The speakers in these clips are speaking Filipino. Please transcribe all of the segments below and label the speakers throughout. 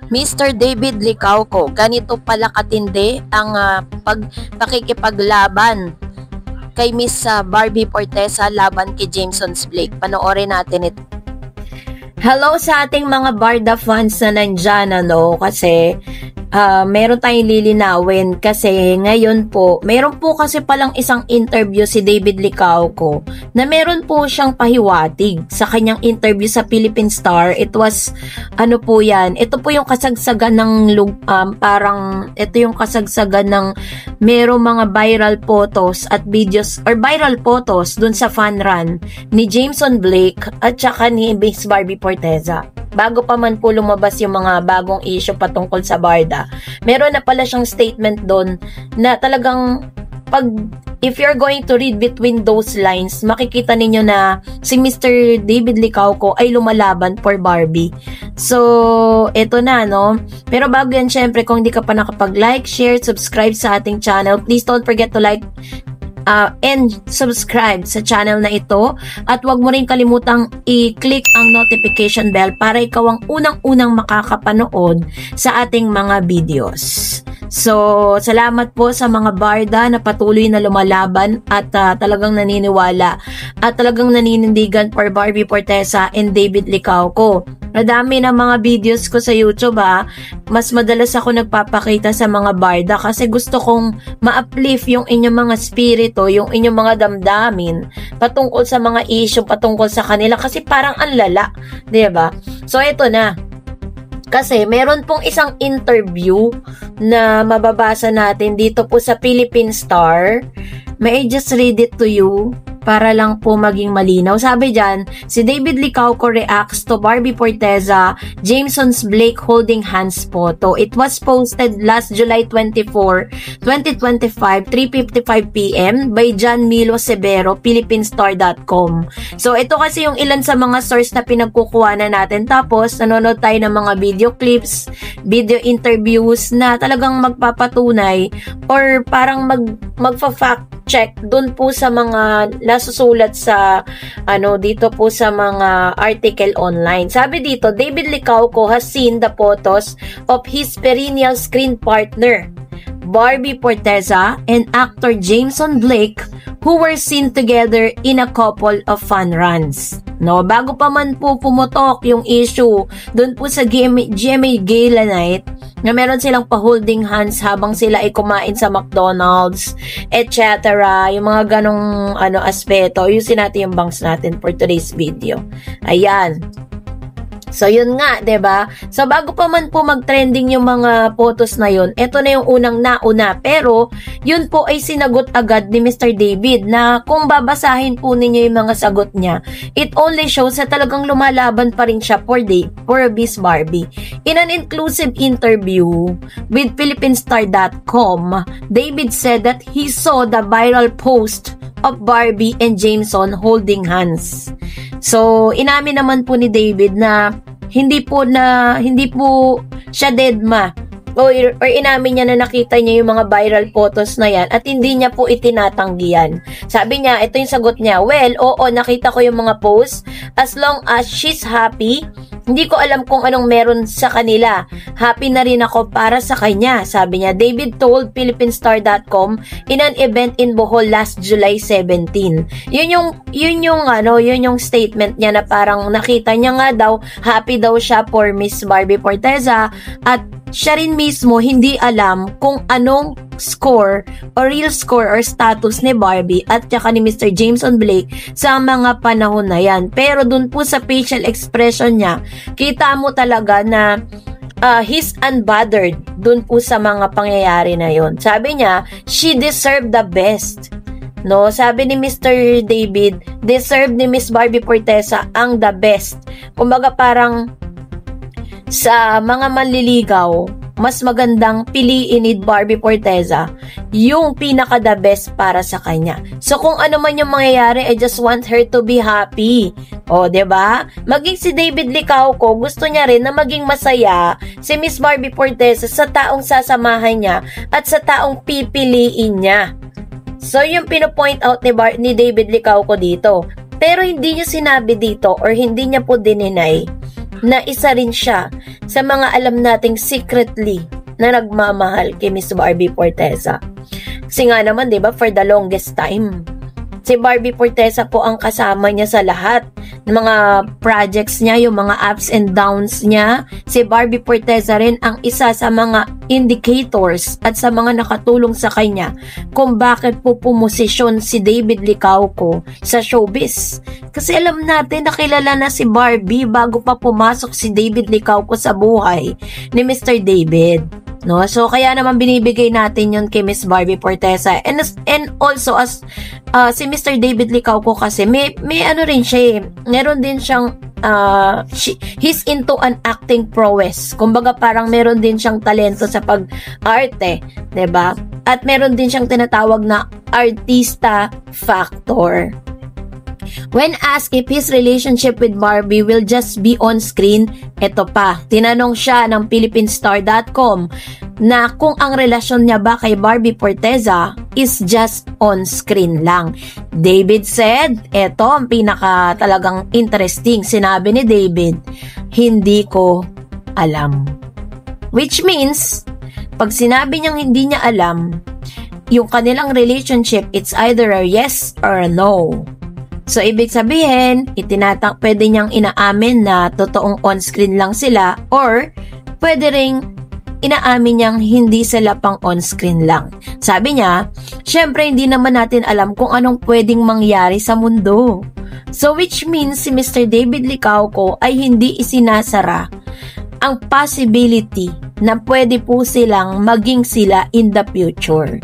Speaker 1: Mr. David Licauco, ganito pala katindi ang pakikipaglaban kay Miss Barbie Forteza laban kay Jameson Blake. Panoorin natin ito. Hello sa ating mga Barda fans na nandyan, kasi meron tayong lilinawin kasi ngayon po, meron po kasi palang isang interview si David Licauco na meron po siyang pahiwatig sa kanyang interview sa Philippine Star. It was, po yan, ito po yung kasagsagan ng, ito yung kasagsagan ng merong mga viral photos at videos, or viral photos dun sa fan run ni Jameson Blake at saka ni Miss Barbie Forteza. Bago pa man po lumabas yung mga bagong issue patungkol sa Barda, meron na pala siyang statement doon na talagang if you're going to read between those lines, makikita ninyo na si Mr. David Licauco ay lumalaban for Barbie. So, eto na, Pero bago yan, syempre, kung hindi ka pa nakapag-like, share, subscribe sa ating channel, please don't forget to like and subscribe sa channel na ito, at huwag mo rin kalimutang i-click ang notification bell para ikaw ang unang-unang makakapanood sa ating mga videos. So, salamat po sa mga Barda na patuloy na lumalaban at talagang naniniwala at talagang naninindigan for Barbie Forteza and David Licauco. Madami na mga videos ko sa YouTube, mas madalas ako nagpapakita sa mga Barda kasi gusto kong ma-uplift yung inyong mga spirito, yung inyong mga damdamin patungkol sa mga issue, patungkol sa kanila kasi parang ang lala, diba? So, ito na. Kasi meron pong isang interview na mababasa natin dito po sa Philippine Star. May I just read it to you para lang po maging malinaw. Sabi dyan, si David Licauco reacts to Barbie Forteza, Jameson's Blake holding hands photo. It was posted last July 24, 2025, 3:55 p.m. by John Milo Severo, PhilippineStar.com. So, ito kasi yung ilan sa mga source na pinagkukuhanan natin. Tapos, nanonood tayo ng mga video clips, video interviews na talagang magpapatunay or parang magfa-fact check dun po sa mga nasusulat sa dito po sa mga article online. Sabi dito, David Licauco has seen the photos of his perennial screen partner Barbie Forteza and actor Jameson Blake, who were seen together in a couple of fun runs. Bago pa man po pumutok yung issue doon po sa GMA Gala Night na meron silang pa-holding hands habang sila ay kumain sa McDonald's, etc. Yung mga ganong aspeto. Ayusin natin yung bangs natin for today's video. Ayan. So, yun nga, 'di ba? So, bago pa man po mag-trending yung mga photos na yun, ito na yung unang nauna. Pero, yun po ay sinagot agad ni Mr. David na kung babasahin po ninyo yung mga sagot niya, it only shows na talagang lumalaban pa rin siya for Miss Barbie. In an inclusive interview with PhilippineStar.com, David said that he saw the viral post of Barbie and Jameson holding hands. So, inamin naman po ni David na hindi po siya deadma or inamin niya na nakita niya yung mga viral photos na yan at hindi niya po itinatanggi yan. Sabi niya, ito yung sagot niya, well, oo, nakita ko yung mga posts as long as she's happy. Hindi ko alam kung anong meron sa kanila. Happy na rin ako para sa kanya, sabi niya. David told PhilippineStar.com in an event in Bohol last July 17. Yun yung statement niya na parang nakita niya nga daw, happy daw siya for Miss Barbie Forteza at siya rin mismo hindi alam kung anong score or real score or status ni Barbie at saka ni Mr. Jameson Blake sa mga panahon na yan. Pero dun po sa facial expression niya, kita mo talaga na he's unbothered dun po sa mga pangyayari na yon. Sabi niya, she deserved the best. Sabi ni Mr. David, deserve ni Miss Barbie Forteza ang the best. Kumbaga parang sa mga manliligaw, mas magandang piliin ni Barbie Forteza yung pinaka-the best para sa kanya. So, kung ano man yung mangyayari, I just want her to be happy. O, diba? Maging si David Licauco, gusto niya rin na maging masaya si Miss Barbie Forteza sa taong sasamahan niya at sa taong pipiliin niya. So, yung pino-point out ni David Licauco dito. Pero hindi niya sinabi dito or hindi niya po dininay na isa rin siya sa mga alam nating secretly na nagmamahal kay Miss Barbie Forteza. Kasi nga naman, di ba, for the longest time, si Barbie Forteza po ang kasama niya sa lahat ng mga projects niya, yung mga ups and downs niya. Si Barbie Forteza rin ang isa sa mga indicators at sa mga nakatulong sa kanya kung bakit po pumosisyon si David Licauco sa showbiz. Kasi alam natin, nakilala na si Barbie bago pa pumasok si David Licauco sa buhay ni Mr. David. No? So, kaya naman binibigay natin yun kay Miss Barbie Forteza. And also, as si Mr. David Licauco kasi, may ano rin siya eh. Meron din siyang, he's into an acting prowess. Kumbaga, parang meron din siyang talento sa pag-arte. Diba? At meron din siyang tinatawag na artista factor. When asked if his relationship with Barbie will just be on screen, eto pa, tinanong siya ng PhilippineStar.com na kung ang relasyon niya ba kay Barbie Forteza is just on screen lang. David said, eto ang pinaka talagang interesting. Sinabi ni David, hindi ko alam. Which means, pag sinabi niyang hindi niya alam, yung kanilang relationship, it's either a yes or a no. So, ibig sabihin, pwede niyang inaamin na totoong on-screen lang sila or pwede ring inaamin niyang hindi sila pang on-screen lang. Sabi niya, syempre hindi naman natin alam kung anong pwedeng mangyari sa mundo. So, which means si Mr. David Licauco ay hindi isinasara ang possibility na pwede po silang maging sila in the future.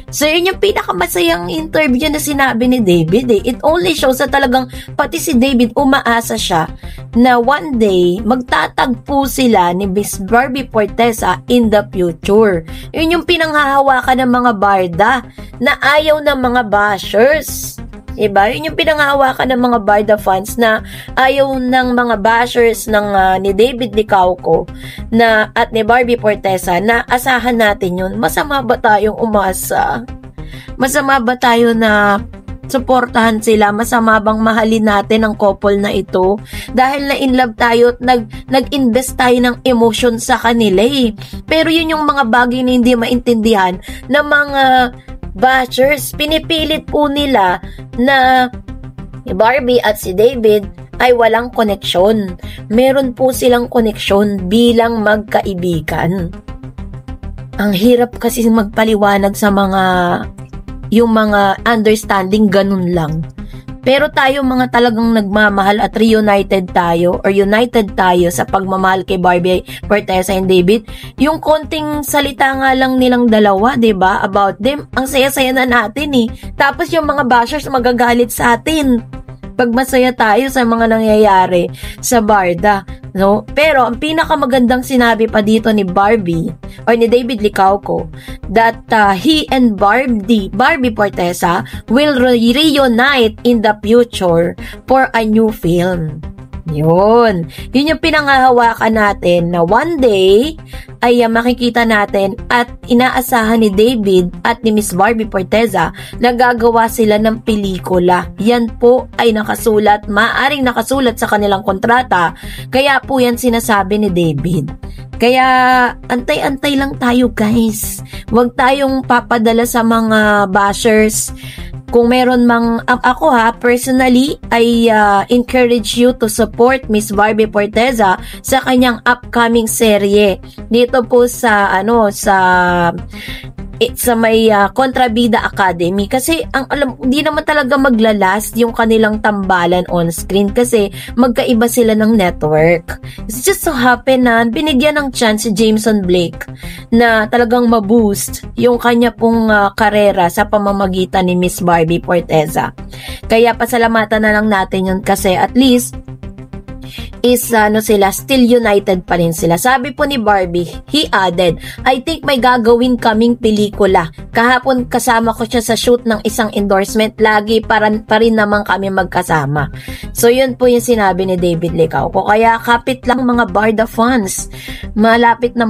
Speaker 1: So, yun yung pinakamasayang interview na sinabi ni David eh. It only shows na talagang pati si David umaasa siya na one day magtatagpo sila ni Miss Barbie Forteza in the future. Yun yung pinanghahawakan ng mga barda na ayaw ng mga bashers. Diba? Yun yung pinanghahawakan ng mga Barda fans na ayaw ng mga bashers ng ni David Licauco na at ni Barbie Forteza na asahan natin yun. Masama ba tayong umasa? Masama ba tayo na suportahan sila? Masama bang mahalin natin ang couple na ito? Dahil na in love tayo at nag-invest tayo ng emotion sa kanila eh. Pero yun yung mga bagay na hindi maintindihan ng mga bashers. Pinipilit po nila na Barbie at si David ay walang koneksyon. Meron po silang koneksyon bilang magkaibigan. Ang hirap kasi magpaliwanag sa yung mga understanding, ganun lang. Pero tayo mga talagang nagmamahal at reunited tayo or united tayo sa pagmamahal kay Barbie Forteza and David, yung konting salita nga lang nilang dalawa, 'di ba, about them, ang saya-saya na natin eh. Tapos yung mga bashers magagalit sa atin pag masaya tayo sa mga nangyayari sa Barda, no? Pero ang pinakamagandang sinabi pa dito ni Barbie or ni David Licauco that he and Barbie Forteza will reunite in the future for a new film. Yun yung pinanghahawakan natin na one day ay makikita natin at inaasahan ni David at ni Miss Barbie Forteza na gagawa sila ng pelikula. Yan po ay maaring nakasulat sa kanilang kontrata, kaya po yan sinasabi ni David. Kaya antay-antay lang tayo guys. Huwag tayong papadala sa mga bashers. Kung meron ako personally, I encourage you to support Miss Barbie Forteza sa kanyang upcoming serye. Dito po sa may Kontrabida Academy kasi hindi naman talaga maglalast yung kanilang tambalan on screen kasi magkaiba sila ng network. It's just so happen na binigyan ng chance si Jameson Blake na talagang ma-boost yung kanya pong karera sa pamamagitan ni Miss Barbie Forteza. Kaya pasalamatan na lang natin yun kasi at least is sila, still united pa rin sila. Sabi po ni Barbie, he added, I think may gagawin kaming pelikula. Kahapon kasama ko siya sa shoot ng isang endorsement. Lagi pa rin naman kami magkasama. So yun po yung sinabi ni David Licauco. Kaya kapit lang mga Barda fans. Malapit na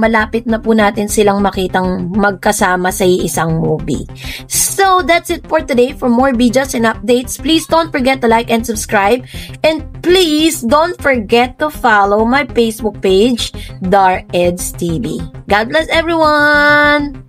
Speaker 1: po natin silang makitang magkasama sa isang movie. So So that's it for today. For more videos and updates, please don't forget to like and subscribe. And please don't forget to follow my Facebook page, DarEds TV. God bless everyone!